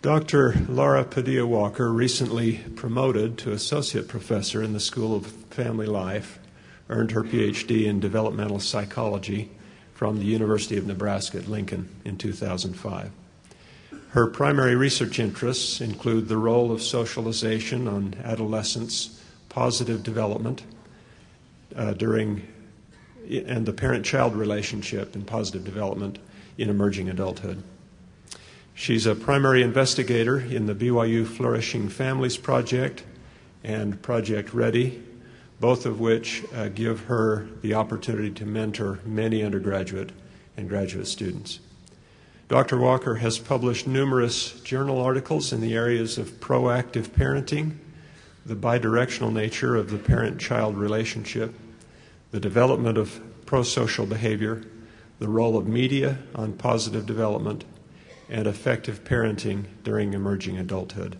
Dr. Laura Padilla Walker, recently promoted to associate professor in the School of Family Life, earned her PhD in developmental psychology from the University of Nebraska at Lincoln in 2005. Her primary research interests include the role of socialization on adolescents' positive development and the parent-child relationship and positive development in emerging adulthood. She's a primary investigator in the BYU Flourishing Families Project and Project Ready, both of which give her the opportunity to mentor many undergraduate and graduate students. Dr. Walker has published numerous journal articles in the areas of proactive parenting, the bidirectional nature of the parent-child relationship, the development of prosocial behavior, the role of media on positive development, and effective parenting during emerging adulthood.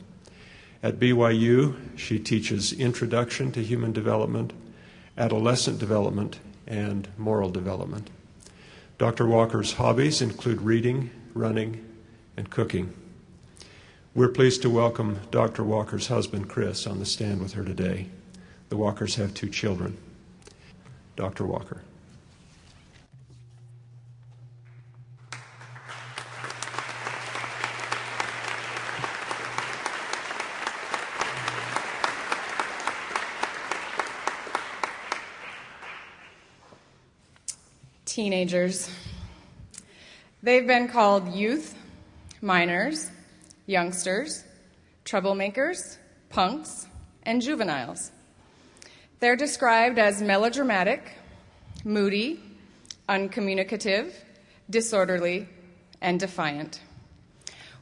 At BYU, she teaches Introduction to Human Development, Adolescent Development, and Moral Development. Dr. Walker's hobbies include reading, running, and cooking. We're pleased to welcome Dr. Walker's husband, Chris, on the stand with her today. The Walkers have 2 children. Dr. Walker. Teenagers. They've been called youth, minors, youngsters, troublemakers, punks, and juveniles. They're described as melodramatic, moody, uncommunicative, disorderly, and defiant.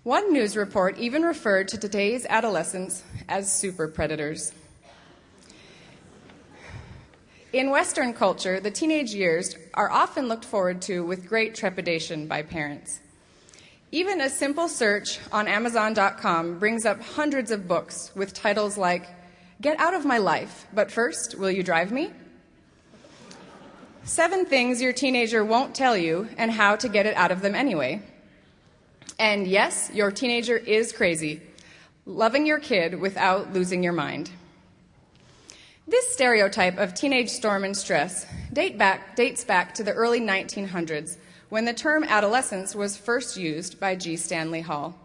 One news report even referred to today's adolescents as super predators. In Western culture, the teenage years are often looked forward to with great trepidation by parents. Even a simple search on Amazon.com brings up hundreds of books with titles like, "Get Out of My Life, but First, Will You Drive Me?" 7 Things Your Teenager Won't Tell You and How to Get It Out of Them Anyway. And yes, your teenager is crazy. Loving your kid without losing your mind. This stereotype of teenage storm and stress dates back to the early 1900s, when the term adolescence was first used by G. Stanley Hall,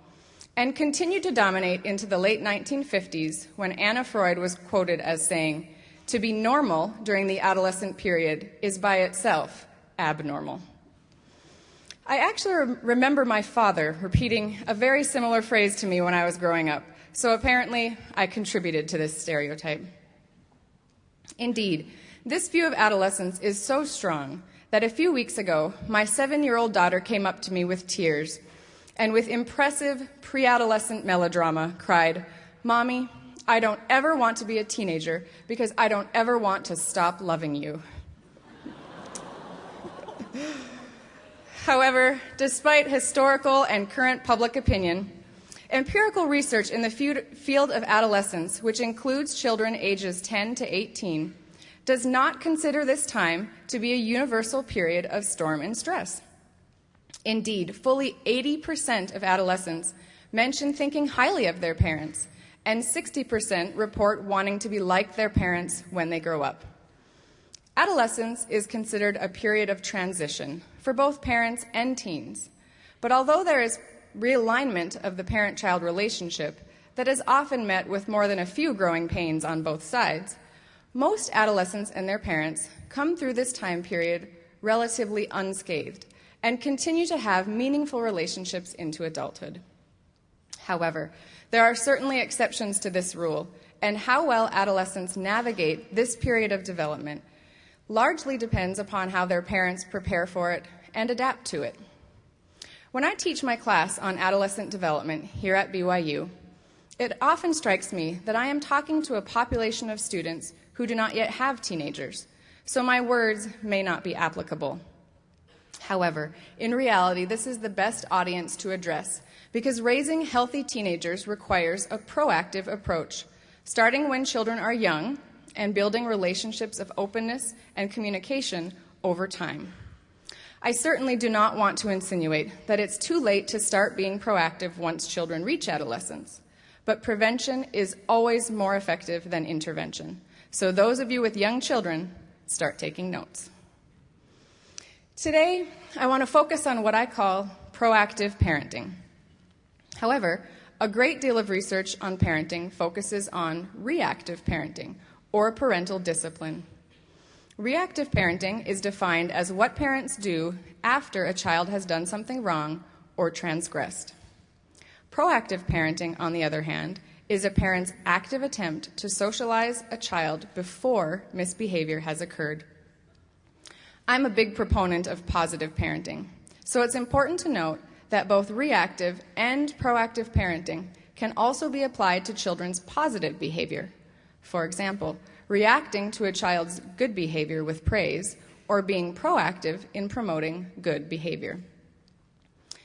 and continued to dominate into the late 1950s, when Anna Freud was quoted as saying, "To be normal during the adolescent period is by itself abnormal." I actually remember my father repeating a very similar phrase to me when I was growing up, so apparently I contributed to this stereotype. Indeed, this view of adolescence is so strong that a few weeks ago, my 7-year-old daughter came up to me with tears and with impressive pre-adolescent melodrama cried, "Mommy, I don't ever want to be a teenager because I don't ever want to stop loving you." However, despite historical and current public opinion, empirical research in the field of adolescence, which includes children ages 10 to 18, does not consider this time to be a universal period of storm and stress. Indeed, fully 80% of adolescents mention thinking highly of their parents, and 60% report wanting to be like their parents when they grow up. Adolescence is considered a period of transition for both parents and teens, but although there is realignment of the parent-child relationship that is often met with more than a few growing pains on both sides, most adolescents and their parents come through this time period relatively unscathed and continue to have meaningful relationships into adulthood. However, there are certainly exceptions to this rule, and how well adolescents navigate this period of development largely depends upon how their parents prepare for it and adapt to it. When I teach my class on adolescent development here at BYU, it often strikes me that I am talking to a population of students who do not yet have teenagers, so my words may not be applicable. However, in reality, this is the best audience to address because raising healthy teenagers requires a proactive approach, starting when children are young and building relationships of openness and communication over time. I certainly do not want to insinuate that it's too late to start being proactive once children reach adolescence, but prevention is always more effective than intervention. So those of you with young children, start taking notes. Today, I want to focus on what I call proactive parenting. However, a great deal of research on parenting focuses on reactive parenting, or parental discipline. Reactive parenting is defined as what parents do after a child has done something wrong or transgressed. Proactive parenting, on the other hand, is a parent's active attempt to socialize a child before misbehavior has occurred. I'm a big proponent of positive parenting, so it's important to note that both reactive and proactive parenting can also be applied to children's positive behavior. For example, reacting to a child's good behavior with praise, or being proactive in promoting good behavior.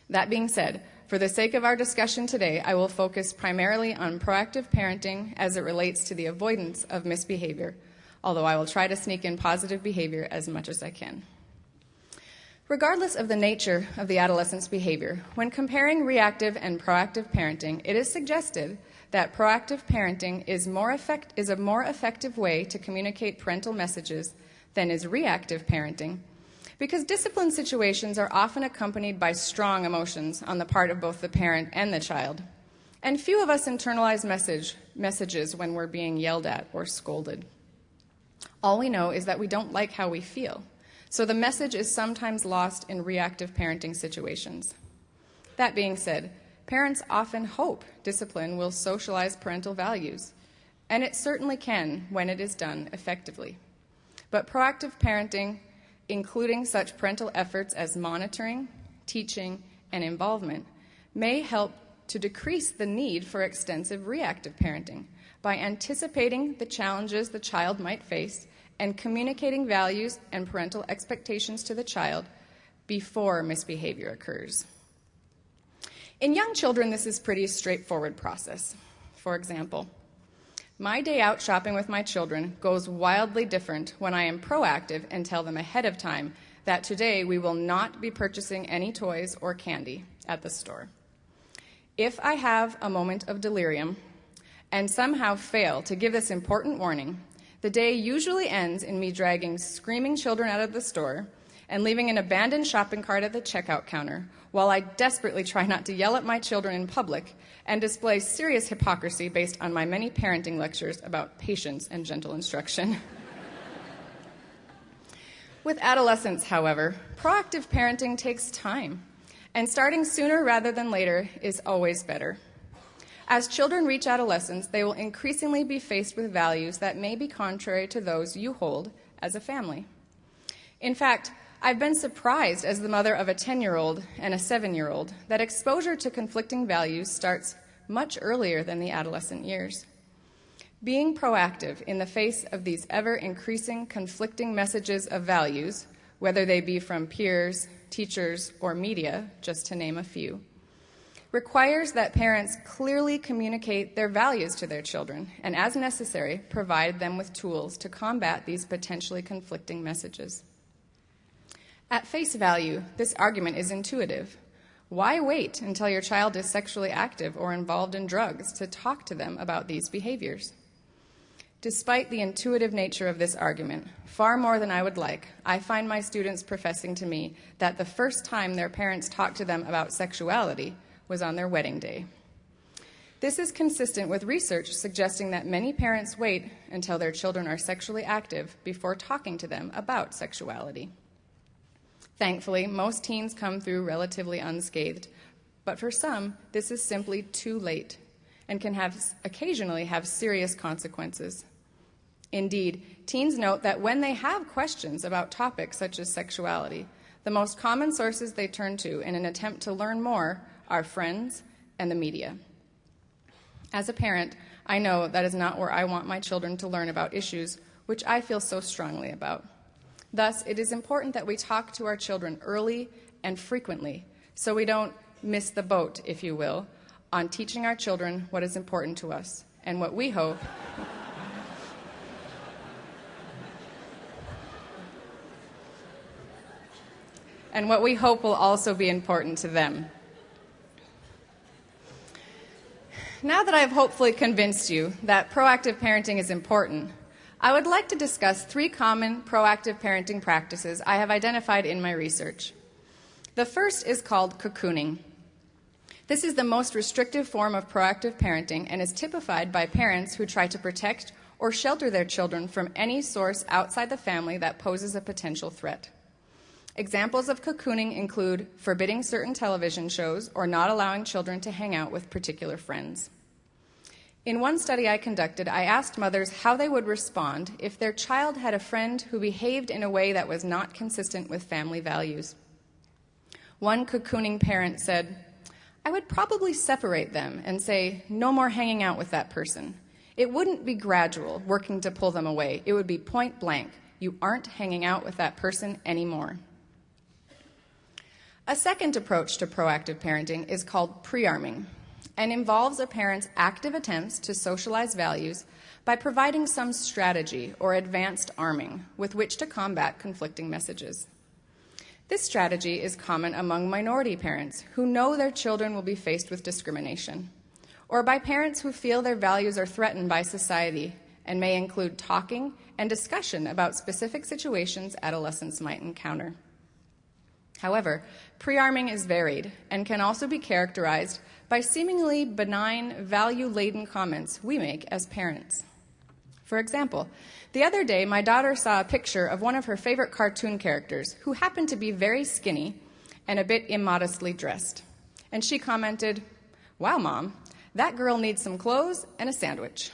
That being said, for the sake of our discussion today, I will focus primarily on proactive parenting as it relates to the avoidance of misbehavior, although I will try to sneak in positive behavior as much as I can. Regardless of the nature of the adolescent's behavior, when comparing reactive and proactive parenting, it is suggested that proactive parenting is a more effective way to communicate parental messages than is reactive parenting, because discipline situations are often accompanied by strong emotions on the part of both the parent and the child. And few of us internalize messages when we're being yelled at or scolded. All we know is that we don't like how we feel. So the message is sometimes lost in reactive parenting situations. That being said, parents often hope discipline will socialize parental values, and it certainly can when it is done effectively. But proactive parenting, including such parental efforts as monitoring, teaching, and involvement, may help to decrease the need for extensive reactive parenting by anticipating the challenges the child might face and communicating values and parental expectations to the child before misbehavior occurs. In young children, this is a pretty straightforward process. For example, my day out shopping with my children goes wildly different when I am proactive and tell them ahead of time that today we will not be purchasing any toys or candy at the store. If I have a moment of delirium and somehow fail to give this important warning, the day usually ends in me dragging screaming children out of the store and leaving an abandoned shopping cart at the checkout counter while I desperately try not to yell at my children in public and display serious hypocrisy based on my many parenting lectures about patience and gentle instruction. With adolescents, however, proactive parenting takes time, and starting sooner rather than later is always better. As children reach adolescence, they will increasingly be faced with values that may be contrary to those you hold as a family. In fact, I've been surprised as the mother of a 10-year-old and a 7-year-old that exposure to conflicting values starts much earlier than the adolescent years. Being proactive in the face of these ever-increasing conflicting messages of values, whether they be from peers, teachers, or media, just to name a few, requires that parents clearly communicate their values to their children and, as necessary, provide them with tools to combat these potentially conflicting messages. At face value, this argument is intuitive. Why wait until your child is sexually active or involved in drugs to talk to them about these behaviors? Despite the intuitive nature of this argument, far more than I would like, I find my students professing to me that the first time their parents talked to them about sexuality was on their wedding day. This is consistent with research suggesting that many parents wait until their children are sexually active before talking to them about sexuality. Thankfully, most teens come through relatively unscathed, but for some, this is simply too late and can occasionally have serious consequences. Indeed, teens note that when they have questions about topics such as sexuality, the most common sources they turn to in an attempt to learn more are friends and the media. As a parent, I know that is not where I want my children to learn about issues which I feel so strongly about. Thus, it is important that we talk to our children early and frequently so we don't miss the boat, if you will, on teaching our children what is important to us and what we hope and what we hope will also be important to them. Now that I've hopefully convinced you that proactive parenting is important, I would like to discuss 3 common proactive parenting practices I have identified in my research. The first is called cocooning. This is the most restrictive form of proactive parenting and is typified by parents who try to protect or shelter their children from any source outside the family that poses a potential threat. Examples of cocooning include forbidding certain television shows or not allowing children to hang out with particular friends. In one study I conducted, I asked mothers how they would respond if their child had a friend who behaved in a way that was not consistent with family values. One cocooning parent said, "I would probably separate them and say, no more hanging out with that person. It wouldn't be gradual, working to pull them away. It would be point blank. You aren't hanging out with that person anymore." A second approach to proactive parenting is called pre-arming and involves a parent's active attempts to socialize values by providing some strategy or advanced arming with which to combat conflicting messages. This strategy is common among minority parents who know their children will be faced with discrimination, or by parents who feel their values are threatened by society and may include talking and discussion about specific situations adolescents might encounter. However, pre-arming is varied and can also be characterized by seemingly benign, value-laden comments we make as parents. For example, the other day my daughter saw a picture of one of her favorite cartoon characters who happened to be very skinny and a bit immodestly dressed. And she commented, "Wow, Mom, that girl needs some clothes and a sandwich."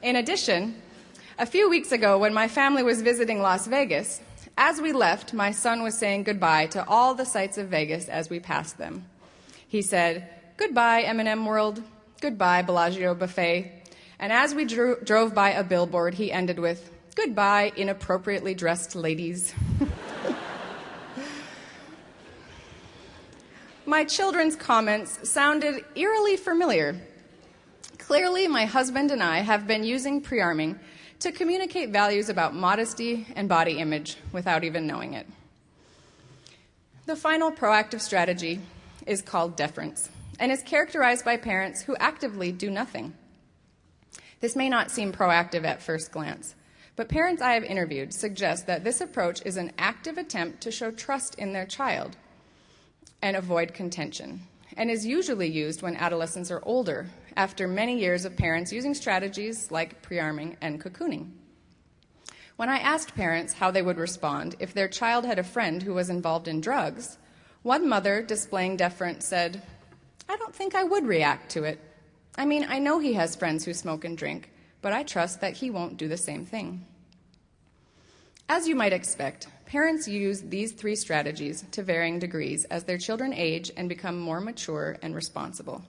In addition, a few weeks ago when my family was visiting Las Vegas, as we left, my son was saying goodbye to all the sights of Vegas as we passed them. He said, "Goodbye, M&M World. Goodbye, Bellagio Buffet." And as we drove by a billboard, he ended with, "Goodbye, inappropriately dressed ladies." My children's comments sounded eerily familiar. Clearly, my husband and I have been using pre-arming to communicate values about modesty and body image without even knowing it. The final proactive strategy is called deference and is characterized by parents who actively do nothing. This may not seem proactive at first glance, but parents I have interviewed suggest that this approach is an active attempt to show trust in their child and avoid contention, and is usually used when adolescents are older, after many years of parents using strategies like pre-arming and cocooning. When I asked parents how they would respond if their child had a friend who was involved in drugs, one mother displaying deference said, "I don't think I would react to it. I mean, I know he has friends who smoke and drink, but I trust that he won't do the same thing." As you might expect, parents use these 3 strategies to varying degrees as their children age and become more mature and responsible.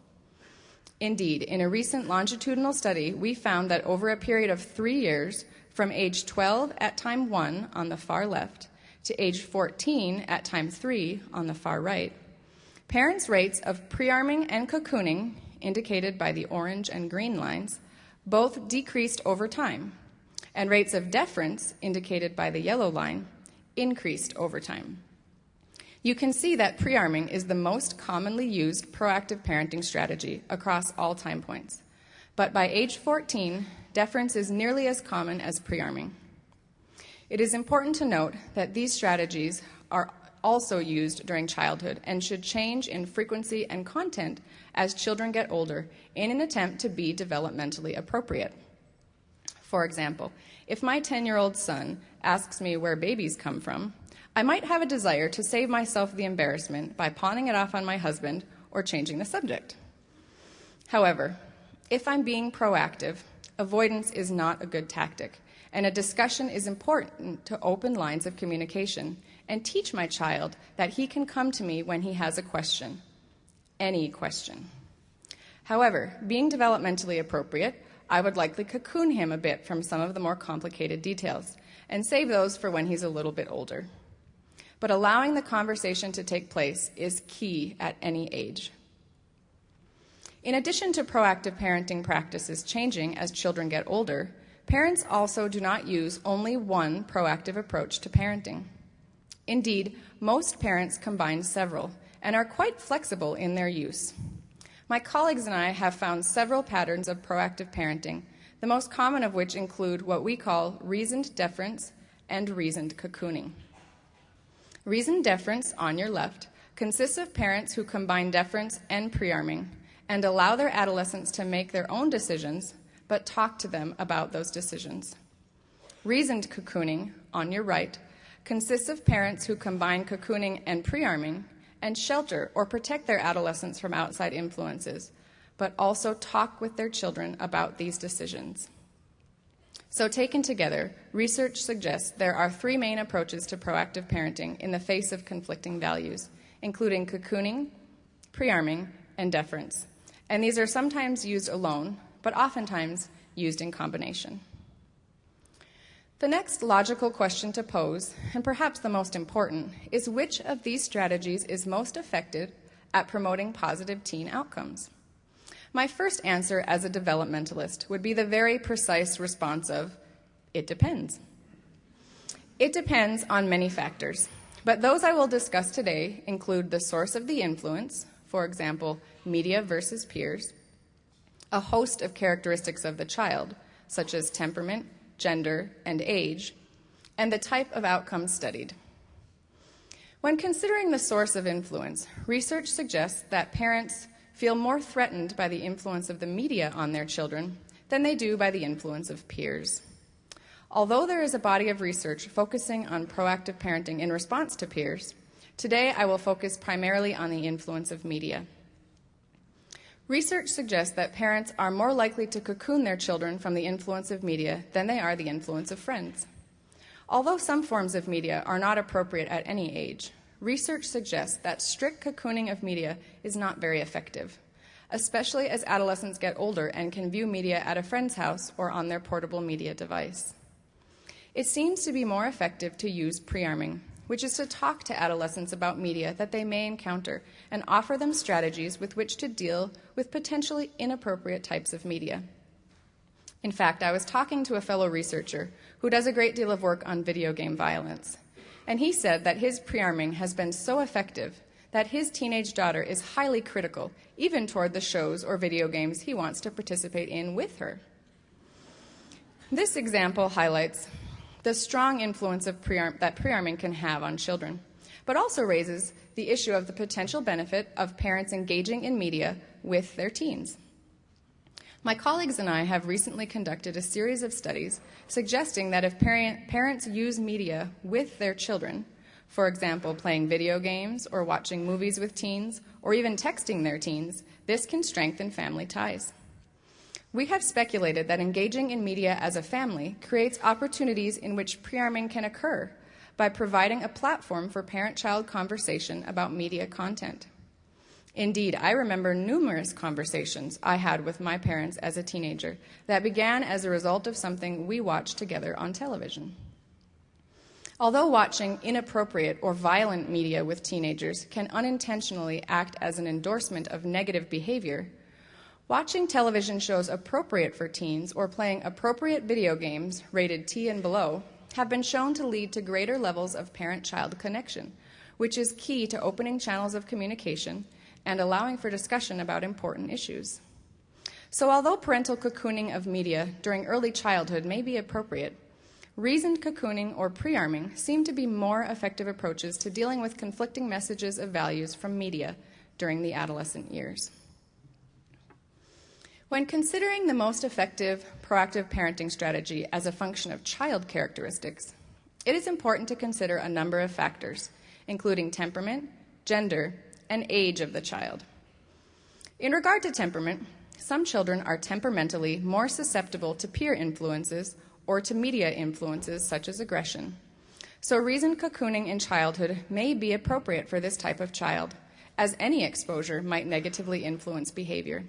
Indeed, in a recent longitudinal study, we found that over a period of 3 years, from age 12 at time 1 on the far left to age 14 at time 3 on the far right, parents' rates of pre-arming and cocooning, indicated by the orange and green lines, both decreased over time, and rates of deference, indicated by the yellow line, increased over time. You can see that pre-arming is the most commonly used proactive parenting strategy across all time points. But by age 14, deference is nearly as common as pre-arming. It is important to note that these strategies are also used during childhood and should change in frequency and content as children get older in an attempt to be developmentally appropriate. For example, if my 10-year-old son asks me where babies come from, I might have a desire to save myself the embarrassment by pawning it off on my husband or changing the subject. However, if I'm being proactive, avoidance is not a good tactic, and a discussion is important to open lines of communication and teach my child that he can come to me when he has a question, any question. However, being developmentally appropriate, I would likely cocoon him a bit from some of the more complicated details and save those for when he's a little bit older. But allowing the conversation to take place is key at any age. In addition to proactive parenting practices changing as children get older, parents also do not use only one proactive approach to parenting. Indeed, most parents combine several and are quite flexible in their use. My colleagues and I have found several patterns of proactive parenting, the most common of which include what we call reasoned deference and reasoned cocooning. Reasoned deference, on your left, consists of parents who combine deference and pre-arming and allow their adolescents to make their own decisions, but talk to them about those decisions. Reasoned cocooning, on your right, consists of parents who combine cocooning and pre-arming and shelter or protect their adolescents from outside influences, but also talk with their children about these decisions. So taken together, research suggests there are three main approaches to proactive parenting in the face of conflicting values, including cocooning, pre-arming, and deference. And these are sometimes used alone, but oftentimes used in combination. The next logical question to pose, and perhaps the most important, is which of these strategies is most effective at promoting positive teen outcomes? My first answer as a developmentalist would be the very precise response of, it depends. It depends on many factors, but those I will discuss today include the source of the influence, for example, media versus peers, a host of characteristics of the child, such as temperament, gender, and age, and the type of outcomes studied. When considering the source of influence, research suggests that parents feel more threatened by the influence of the media on their children than they do by the influence of peers. Although there is a body of research focusing on proactive parenting in response to peers, today I will focus primarily on the influence of media. Research suggests that parents are more likely to cocoon their children from the influence of media than they are the influence of friends. Although some forms of media are not appropriate at any age, research suggests that strict cocooning of media is not very effective, especially as adolescents get older and can view media at a friend's house or on their portable media device. It seems to be more effective to use pre-arming, which is to talk to adolescents about media that they may encounter and offer them strategies with which to deal with potentially inappropriate types of media. In fact, I was talking to a fellow researcher who does a great deal of work on video game violence, and he said that his pre-arming has been so effective that his teenage daughter is highly critical, even toward the shows or video games he wants to participate in with her. This example highlights the strong influence of that pre-arming can have on children, but also raises the issue of the potential benefit of parents engaging in media with their teens. My colleagues and I have recently conducted a series of studies suggesting that if parents use media with their children, for example, playing video games or watching movies with teens, or even texting their teens, this can strengthen family ties. We have speculated that engaging in media as a family creates opportunities in which pre-arming can occur by providing a platform for parent-child conversation about media content. Indeed, I remember numerous conversations I had with my parents as a teenager that began as a result of something we watched together on television. Although watching inappropriate or violent media with teenagers can unintentionally act as an endorsement of negative behavior, watching television shows appropriate for teens or playing appropriate video games rated T and below have been shown to lead to greater levels of parent-child connection, which is key to opening channels of communication and allowing for discussion about important issues. So although parental cocooning of media during early childhood may be appropriate, reasoned cocooning or pre-arming seem to be more effective approaches to dealing with conflicting messages of values from media during the adolescent years. When considering the most effective proactive parenting strategy as a function of child characteristics, it is important to consider a number of factors, including temperament, gender, and age of the child. In regard to temperament, some children are temperamentally more susceptible to peer influences or to media influences such as aggression. So reasoned cocooning in childhood may be appropriate for this type of child, as any exposure might negatively influence behavior.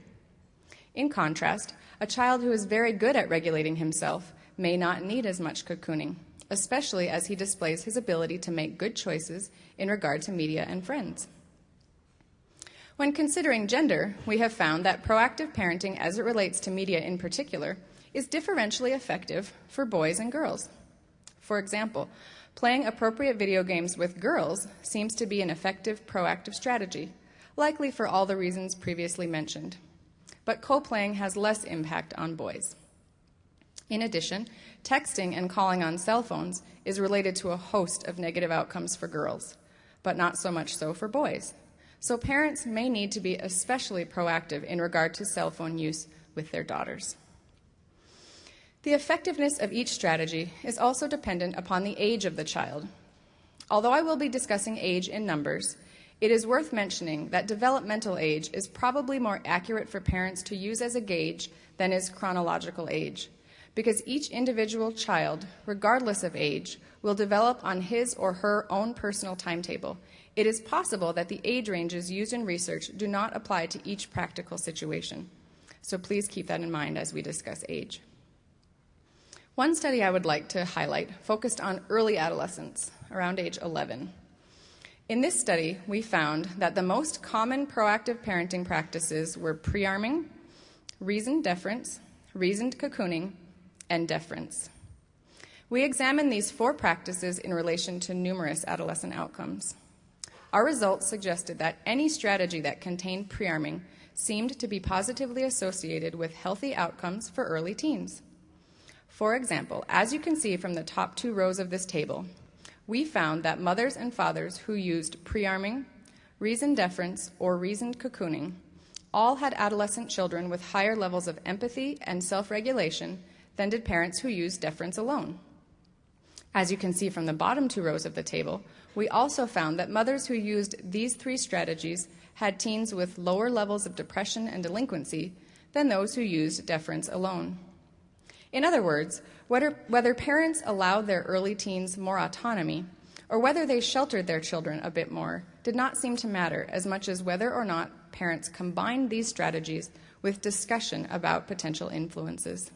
In contrast, a child who is very good at regulating himself may not need as much cocooning, especially as he displays his ability to make good choices in regard to media and friends. When considering gender, we have found that proactive parenting as it relates to media in particular is differentially effective for boys and girls. For example, playing appropriate video games with girls seems to be an effective proactive strategy, likely for all the reasons previously mentioned. But co-playing has less impact on boys. In addition, texting and calling on cell phones is related to a host of negative outcomes for girls, but not so much so for boys. So parents may need to be especially proactive in regard to cell phone use with their daughters. The effectiveness of each strategy is also dependent upon the age of the child. Although I will be discussing age in numbers, it is worth mentioning that developmental age is probably more accurate for parents to use as a gauge than is chronological age, because each individual child, regardless of age, will develop on his or her own personal timetable. It is possible that the age ranges used in research do not apply to each practical situation. So please keep that in mind as we discuss age. One study I would like to highlight focused on early adolescence, around age 11. In this study, we found that the most common proactive parenting practices were pre-arming, reasoned deference, reasoned cocooning, and deference. We examined these 4 practices in relation to numerous adolescent outcomes. Our results suggested that any strategy that contained pre-arming seemed to be positively associated with healthy outcomes for early teens. For example, as you can see from the top 2 rows of this table, we found that mothers and fathers who used pre-arming, reasoned deference, or reasoned cocooning all had adolescent children with higher levels of empathy and self-regulation than did parents who used deference alone. As you can see from the bottom 2 rows of the table, we also found that mothers who used these 3 strategies had teens with lower levels of depression and delinquency than those who used deference alone. In other words, whether parents allowed their early teens more autonomy or whether they sheltered their children a bit more did not seem to matter as much as whether or not parents combined these strategies with discussion about potential influences.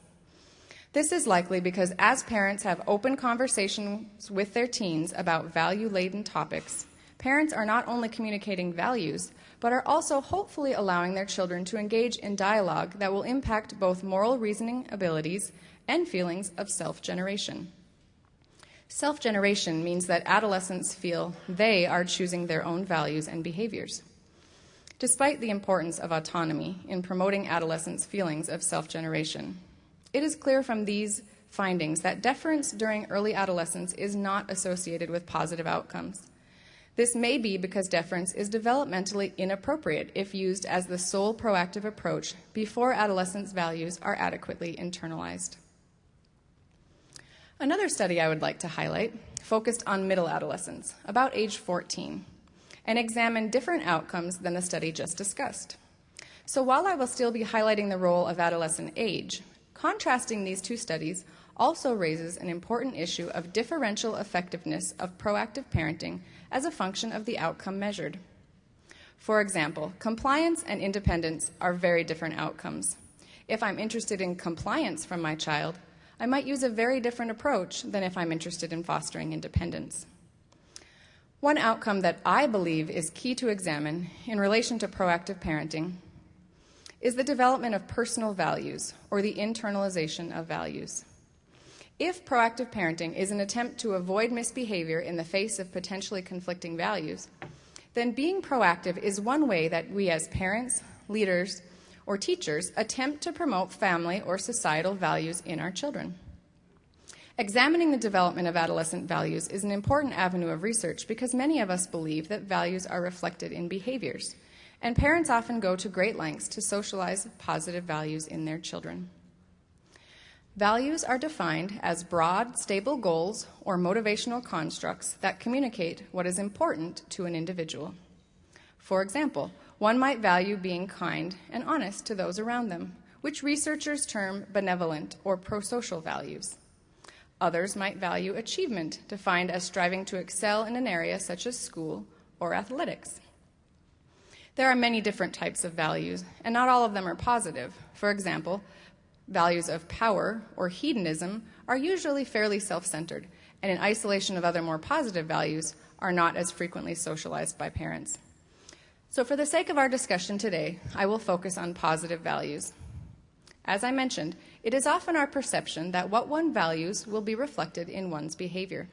This is likely because as parents have open conversations with their teens about value-laden topics, parents are not only communicating values, but are also hopefully allowing their children to engage in dialogue that will impact both moral reasoning abilities and feelings of self-generation. Self-generation means that adolescents feel they are choosing their own values and behaviors. Despite the importance of autonomy in promoting adolescents' feelings of self-generation, it is clear from these findings that deference during early adolescence is not associated with positive outcomes. This may be because deference is developmentally inappropriate if used as the sole proactive approach before adolescents' values are adequately internalized. Another study I would like to highlight focused on middle adolescence, about age 14, and examined different outcomes than the study just discussed. So while I will still be highlighting the role of adolescent age, contrasting these 2 studies also raises an important issue of differential effectiveness of proactive parenting as a function of the outcome measured. For example, compliance and independence are very different outcomes. If I'm interested in compliance from my child, I might use a very different approach than if I'm interested in fostering independence. One outcome that I believe is key to examine in relation to proactive parenting is the development of personal values, or the internalization of values. If proactive parenting is an attempt to avoid misbehavior in the face of potentially conflicting values, then being proactive is one way that we as parents, leaders, or teachers attempt to promote family or societal values in our children. Examining the development of adolescent values is an important avenue of research because many of us believe that values are reflected in behaviors, and parents often go to great lengths to socialize positive values in their children. Values are defined as broad, stable goals or motivational constructs that communicate what is important to an individual. For example, one might value being kind and honest to those around them, which researchers term benevolent or prosocial values. Others might value achievement, defined as striving to excel in an area such as school or athletics. There are many different types of values, and not all of them are positive. For example, values of power or hedonism are usually fairly self-centered, and in isolation of other more positive values are not as frequently socialized by parents. So for the sake of our discussion today, I will focus on positive values. As I mentioned, it is often our perception that what one values will be reflected in one's behavior.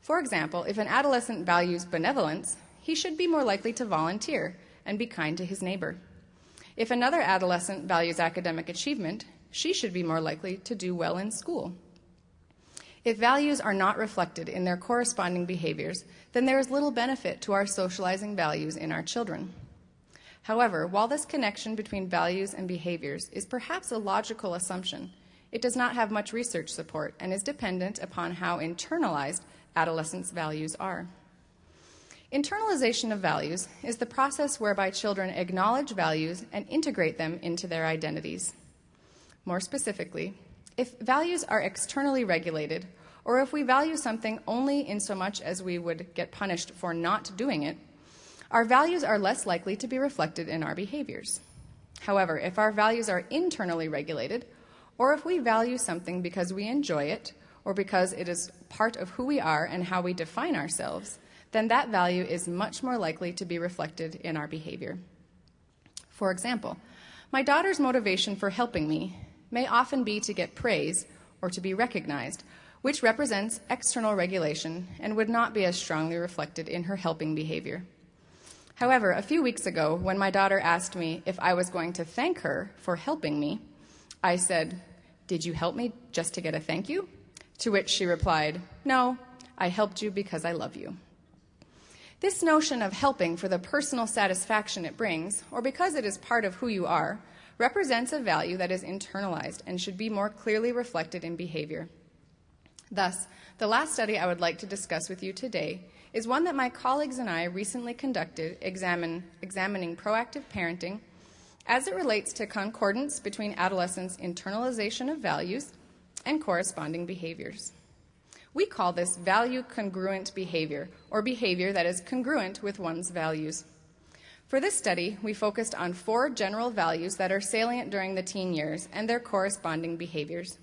For example, if an adolescent values benevolence, he should be more likely to volunteer and be kind to his neighbor. If another adolescent values academic achievement, she should be more likely to do well in school. If values are not reflected in their corresponding behaviors, then there is little benefit to our socializing values in our children. However, while this connection between values and behaviors is perhaps a logical assumption, it does not have much research support and is dependent upon how internalized adolescents' values are. Internalization of values is the process whereby children acknowledge values and integrate them into their identities. More specifically, if values are externally regulated, or if we value something only in so much as we would get punished for not doing it, our values are less likely to be reflected in our behaviors. However, if our values are internally regulated, or if we value something because we enjoy it, or because it is part of who we are and how we define ourselves, then that value is much more likely to be reflected in our behavior. For example, my daughter's motivation for helping me may often be to get praise or to be recognized, which represents external regulation and would not be as strongly reflected in her helping behavior. However, a few weeks ago, when my daughter asked me if I was going to thank her for helping me, I said, "Did you help me just to get a thank you?" To which she replied, "No, I helped you because I love you." This notion of helping for the personal satisfaction it brings, or because it is part of who you are, represents a value that is internalized and should be more clearly reflected in behavior. Thus, the last study I would like to discuss with you today is one that my colleagues and I recently conducted examining proactive parenting as it relates to concordance between adolescents' internalization of values and corresponding behaviors. We call this value congruent behavior, or behavior that is congruent with one's values. For this study, we focused on 4 general values that are salient during the teen years and their corresponding behaviors.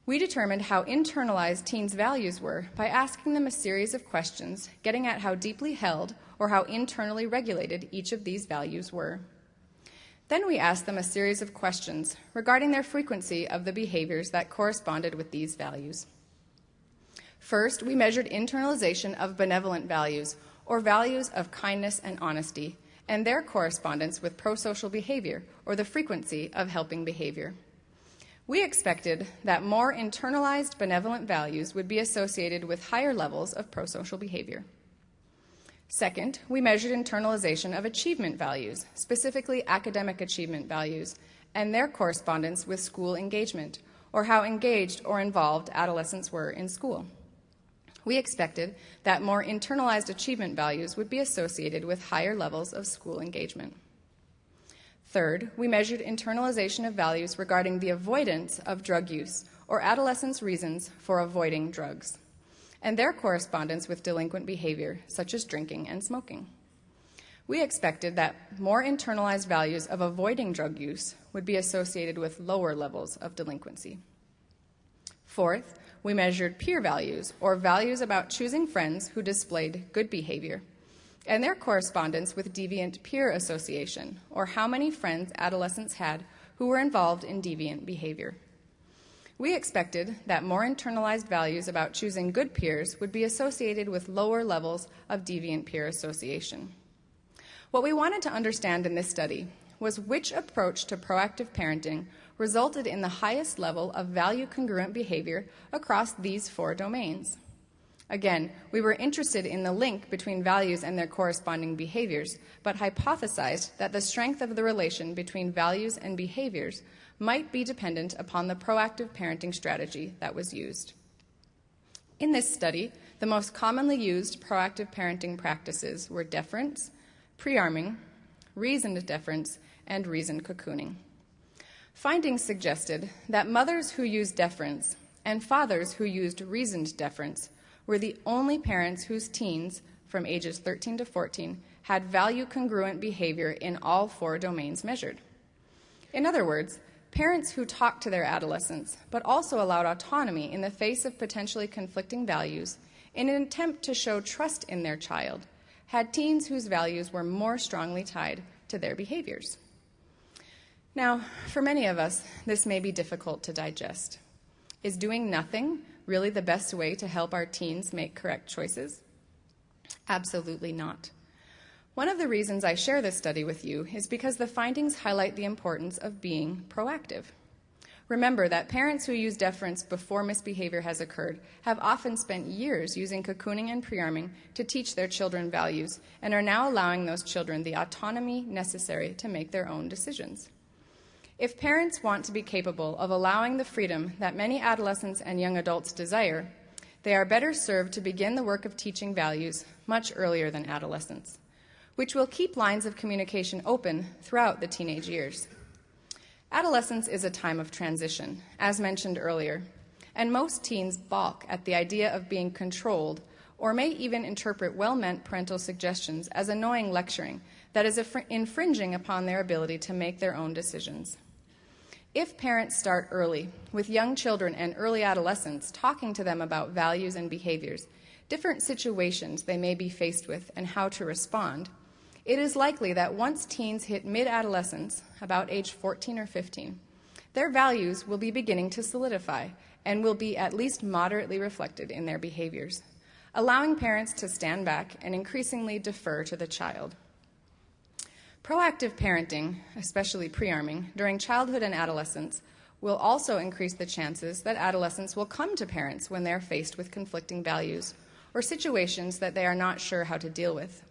We determined how internalized teens' values were by asking them a series of questions, getting at how deeply held or how internally regulated each of these values were. Then we asked them a series of questions regarding their frequency of the behaviors that corresponded with these values. First, we measured internalization of benevolent values, or values of kindness and honesty, and their correspondence with prosocial behavior, or the frequency of helping behavior. We expected that more internalized benevolent values would be associated with higher levels of prosocial behavior. Second, we measured internalization of achievement values, specifically academic achievement values, and their correspondence with school engagement, or how engaged or involved adolescents were in school. We expected that more internalized achievement values would be associated with higher levels of school engagement. Third, we measured internalization of values regarding the avoidance of drug use, or adolescents' reasons for avoiding drugs, and their correspondence with delinquent behavior, such as drinking and smoking. We expected that more internalized values of avoiding drug use would be associated with lower levels of delinquency. Fourth, we measured peer values, or values about choosing friends who displayed good behavior, and their correspondence with deviant peer association, or how many friends adolescents had who were involved in deviant behavior. We expected that more internalized values about choosing good peers would be associated with lower levels of deviant peer association. What we wanted to understand in this study was which approach to proactive parenting resulted in the highest level of value-congruent behavior across these 4 domains. Again, we were interested in the link between values and their corresponding behaviors, but hypothesized that the strength of the relation between values and behaviors might be dependent upon the proactive parenting strategy that was used. In this study, the most commonly used proactive parenting practices were deference, pre-arming, reasoned deference, and reasoned cocooning. Findings suggested that mothers who used deference and fathers who used reasoned deference were the only parents whose teens, from ages 13 to 14, had value-congruent behavior in all 4 domains measured. In other words, parents who talked to their adolescents, but also allowed autonomy in the face of potentially conflicting values in an attempt to show trust in their child, had teens whose values were more strongly tied to their behaviors. Now, for many of us, this may be difficult to digest. Is doing nothing really the best way to help our teens make correct choices? Absolutely not. One of the reasons I share this study with you is because the findings highlight the importance of being proactive. Remember that parents who use deference before misbehavior has occurred have often spent years using cocooning and pre-arming to teach their children values and are now allowing those children the autonomy necessary to make their own decisions. If parents want to be capable of allowing the freedom that many adolescents and young adults desire, they are better served to begin the work of teaching values much earlier than adolescence, which will keep lines of communication open throughout the teenage years. Adolescence is a time of transition, as mentioned earlier, and most teens balk at the idea of being controlled or may even interpret well-meant parental suggestions as annoying lecturing that is infringing upon their ability to make their own decisions. If parents start early, with young children and early adolescents, talking to them about values and behaviors, different situations they may be faced with, and how to respond, it is likely that once teens hit mid-adolescence, about age 14 or 15, their values will be beginning to solidify and will be at least moderately reflected in their behaviors, allowing parents to stand back and increasingly defer to the child. Proactive parenting, especially pre-arming, during childhood and adolescence will also increase the chances that adolescents will come to parents when they are faced with conflicting values or situations that they are not sure how to deal with.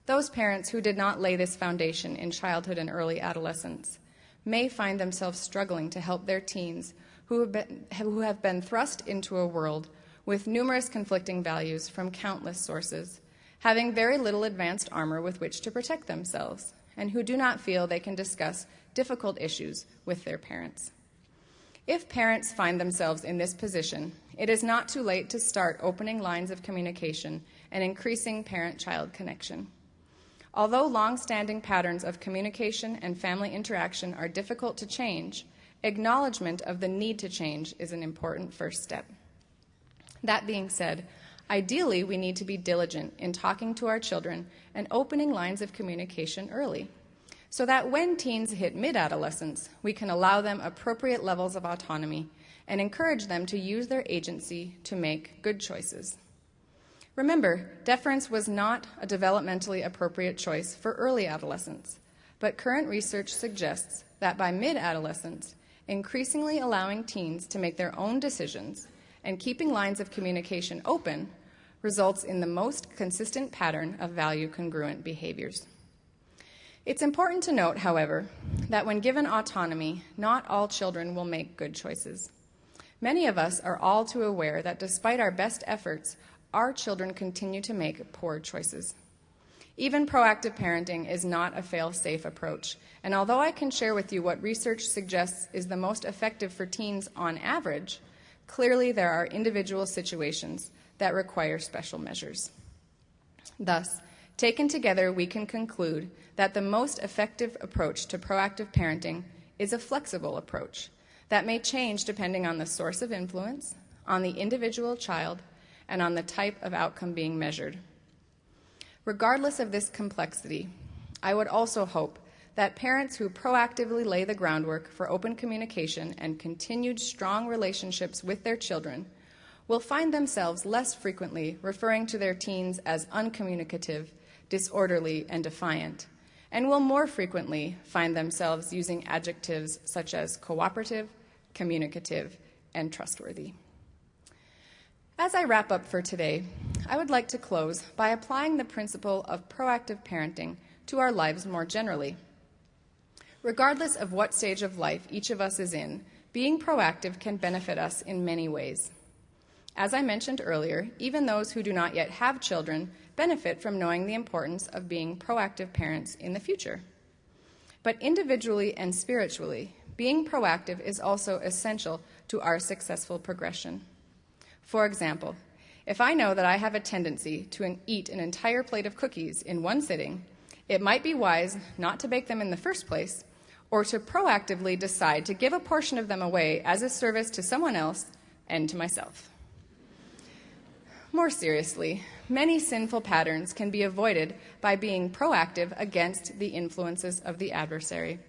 Those parents who did not lay this foundation in childhood and early adolescence may find themselves struggling to help their teens who have been thrust into a world with numerous conflicting values from countless sources, having very little advanced armor with which to protect themselves, and who do not feel they can discuss difficult issues with their parents. If parents find themselves in this position, it is not too late to start opening lines of communication and increasing parent-child connection. Although long-standing patterns of communication and family interaction are difficult to change, acknowledgement of the need to change is an important first step. That being said, ideally, we need to be diligent in talking to our children and opening lines of communication early, so that when teens hit mid-adolescence, we can allow them appropriate levels of autonomy and encourage them to use their agency to make good choices. Remember, deference was not a developmentally appropriate choice for early adolescence, but current research suggests that by mid-adolescence, increasingly allowing teens to make their own decisions and keeping lines of communication open results in the most consistent pattern of value-congruent behaviors. It's important to note, however, that when given autonomy, not all children will make good choices. Many of us are all too aware that despite our best efforts, our children continue to make poor choices. Even proactive parenting is not a fail-safe approach, and although I can share with you what research suggests is the most effective for teens on average, clearly there are individual situations that require special measures. Thus, taken together, we can conclude that the most effective approach to proactive parenting is a flexible approach that may change depending on the source of influence, on the individual child, and on the type of outcome being measured. Regardless of this complexity, I would also hope that parents who proactively lay the groundwork for open communication and continued strong relationships with their children will find themselves less frequently referring to their teens as uncommunicative, disorderly, and defiant, and will more frequently find themselves using adjectives such as cooperative, communicative, and trustworthy. As I wrap up for today, I would like to close by applying the principle of proactive parenting to our lives more generally. Regardless of what stage of life each of us is in, being proactive can benefit us in many ways. As I mentioned earlier, even those who do not yet have children benefit from knowing the importance of being proactive parents in the future. But individually and spiritually, being proactive is also essential to our successful progression. For example, if I know that I have a tendency to eat an entire plate of cookies in one sitting, it might be wise not to bake them in the first place, or to proactively decide to give a portion of them away as a service to someone else and to myself. More seriously, many sinful patterns can be avoided by being proactive against the influences of the adversary.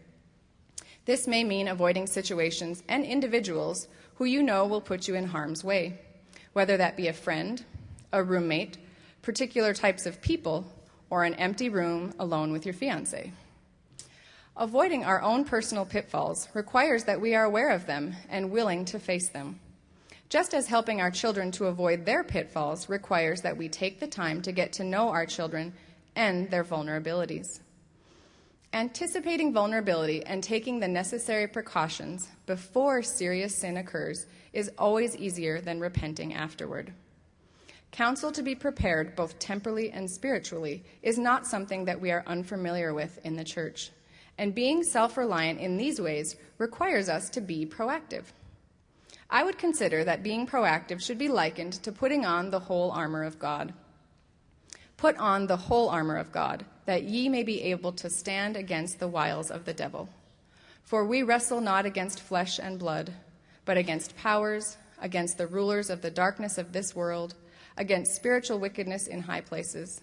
This may mean avoiding situations and individuals who you know will put you in harm's way, whether that be a friend, a roommate, particular types of people, or an empty room alone with your fiancé. Avoiding our own personal pitfalls requires that we are aware of them and willing to face them, just as helping our children to avoid their pitfalls requires that we take the time to get to know our children and their vulnerabilities. Anticipating vulnerability and taking the necessary precautions before serious sin occurs is always easier than repenting afterward. Counsel to be prepared both temporally and spiritually is not something that we are unfamiliar with in the church, and being self-reliant in these ways requires us to be proactive. I would consider that being proactive should be likened to putting on the whole armor of God. Put on the whole armor of God, that ye may be able to stand against the wiles of the devil. For we wrestle not against flesh and blood, but against powers, against the rulers of the darkness of this world, against spiritual wickedness in high places.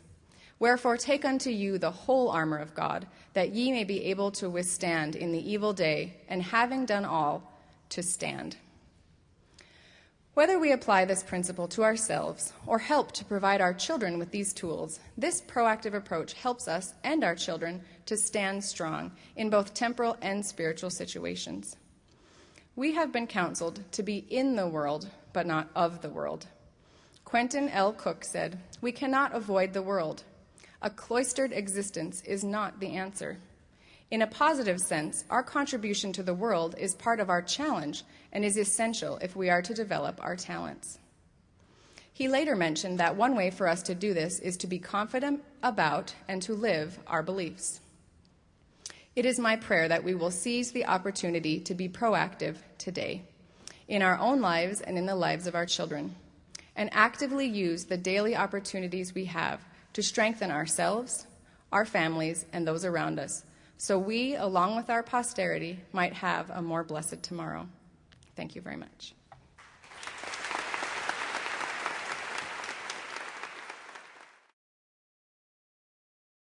Wherefore take unto you the whole armor of God, that ye may be able to withstand in the evil day, and having done all, to stand. Whether we apply this principle to ourselves or help to provide our children with these tools, this proactive approach helps us and our children to stand strong in both temporal and spiritual situations. We have been counseled to be in the world, but not of the world. Quentin L. Cook said, "We cannot avoid the world. A cloistered existence is not the answer. In a positive sense, our contribution to the world is part of our challenge and is essential if we are to develop our talents." He later mentioned that one way for us to do this is to be confident about and to live our beliefs. It is my prayer that we will seize the opportunity to be proactive today, in our own lives and in the lives of our children, and actively use the daily opportunities we have to strengthen ourselves, our families, and those around us, so we, along with our posterity, might have a more blessed tomorrow. Thank you very much.